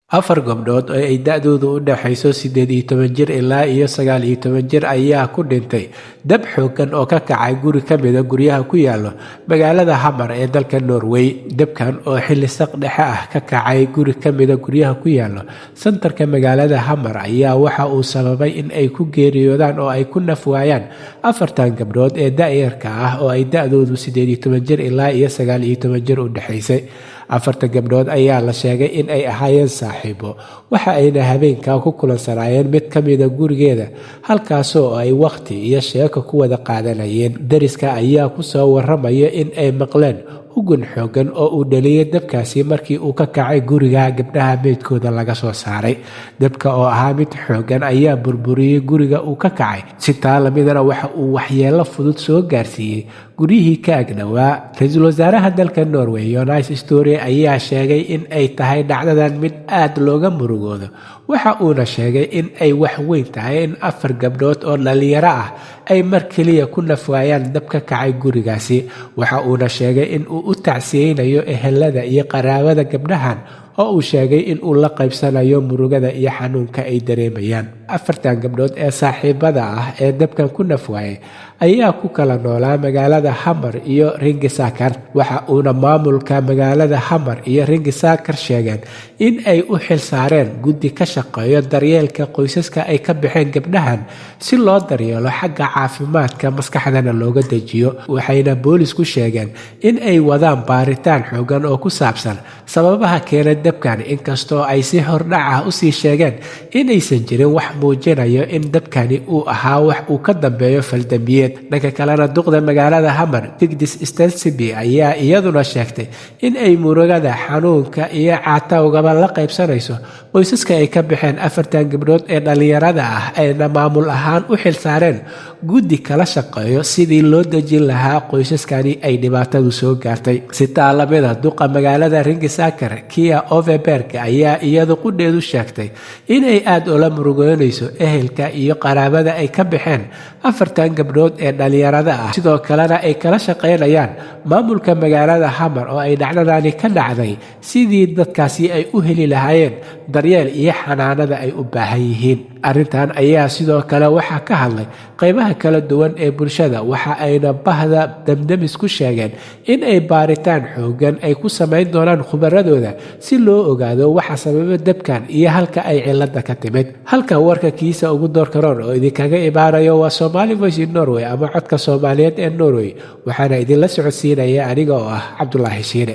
Afar gabdhood oo ay da'doodu u dhaxayso 18 jir ilaa 19 jir ayaa ku dhintay dab xooggan oo ka kacay guri ka mid ah guryaha ku yaala magaalada Hamar ee dalka Norway. Dabkan oo xilli saq dhexe ah ka kacay guri ka mid ah guryaha ku yaala santarka magaalada Hamar ayaa waxa uu sababay in ay ku geeriyoodaan oo ay ku naf waayaan afartan gabdhood ee da'yarka ah oo ay da'doodu 18 jir ilaa 19 jir u dhaxaysay. Afarta gabdhood ayaa la sheegay in ay ahaayeen saaxiibo, waxa ayna habeenkaa ku kulansanaayeen mid ka mid a gurigeeda, halkaasoo ay waqti iyo sheeko ku wada qaadanayeen. Dariska ayaa ku soo warramaya in ay maqleen hugun xooggan oo uu dhaliyay dabkaasi markii uu ka kacay guriga gabdhaha meydkooda laga soo saaray. Dabka oo ahaa mid xooggan ayaa burburiyey guriga uu ka kacay, si taa lamidana waxa uu waxyeello fudud soo gaarsiiyey guryihii ka agdhowaa. Ra-iisul wasaaraha dalka Norway Jonas Støre ayaa sheegay in ay tahay dhacdadan mid aad looga murugoodo. Waxa uuna sheegay in ay wax weyn tahay in afar gabdhood oo dhalinyaro ah ay mar keliya ku naf waayaan dab ka kacay gurigaasi. Waxa uuna sheegay in uu u tacsiyeynayo ehelada iyo qaraabada gabdhahan oo uu sheegay in uu la qaybsanayo murugada iyo xanuunka ay dareemayaan. Afartan gabdhood ee saaxiibada ah ee dabkan ku naf waayay ayaa ku kala noolaa magaalada Hamar iyo Ringisaakar. Waxa uuna maamulka magaalada Hamar iyo Ringisaakar sheegeen in ay u xil saareen guddi ka shaqeeya daryeelka qoysaska ay ka baxeen gabdhahan si loo daryeelo xagga caafimaadka maskaxdana looga dejiyo. Waxayna boolisku sheegeen in ay wadaan baaritaan xooggan oo ku saabsan sababaha keena dabkan, inkastoo ay si hordhac ah u sii sheegeen inaysan jirin wax muujinayo in dabkani uu ahaa wax uu ka dambeeyo faldambiyeed. Dhanka kalena duqda magaalada Hamar Vigdis Stensiby ayaa iyaduna sheegtay in ay murugada, xanuunka iyo caatowgaba la qaybsanayso qoysaska ay ka baxeen afartan gabdhood ee dhalinyarada ah, ayna maamul ahaan u xil saareen guddi kala shaqeeyo sidii loo dejin lahaa qoysaskani ay dhibaatadu soo gaartay. Si taa lamida duqa magaalada Ringisaakar Kia Öfverberg ayaa iyadu qudheedu sheegtay in ay aad ula murugoonayso ehelka iyo qaraabada ay ka baxeen afartan gabdhood ee dhalinyarada ah, sidoo kalena ay kala shaqeynayaan maamulka magaalada Hamar oo ay dhacdadani ka dhacday sidii dadkaasi ay u heli lahaayeen daryeel iyo xanaanada ay u baahan yihiin. Arrintan ayaa sidoo kale waxaa ka hadlay qaybaha kala duwan ee bulshada, waxa ayna bahda damdamis ku sheegeen in ay baaritaan xooggan ay ku samayn doonaan khubaradooda si loo ogaado waxa sababa dabkan iyo halka ay cilada ka timid. Halka warka kiisa ugu doorka roon oo idinkaga ibaarayo waa Somali Voice in Norway ama codka Soomaaliyeed ee Norway, waxaana idinla socodsiinaya aniga oo ah Cabdullaahi Shiine.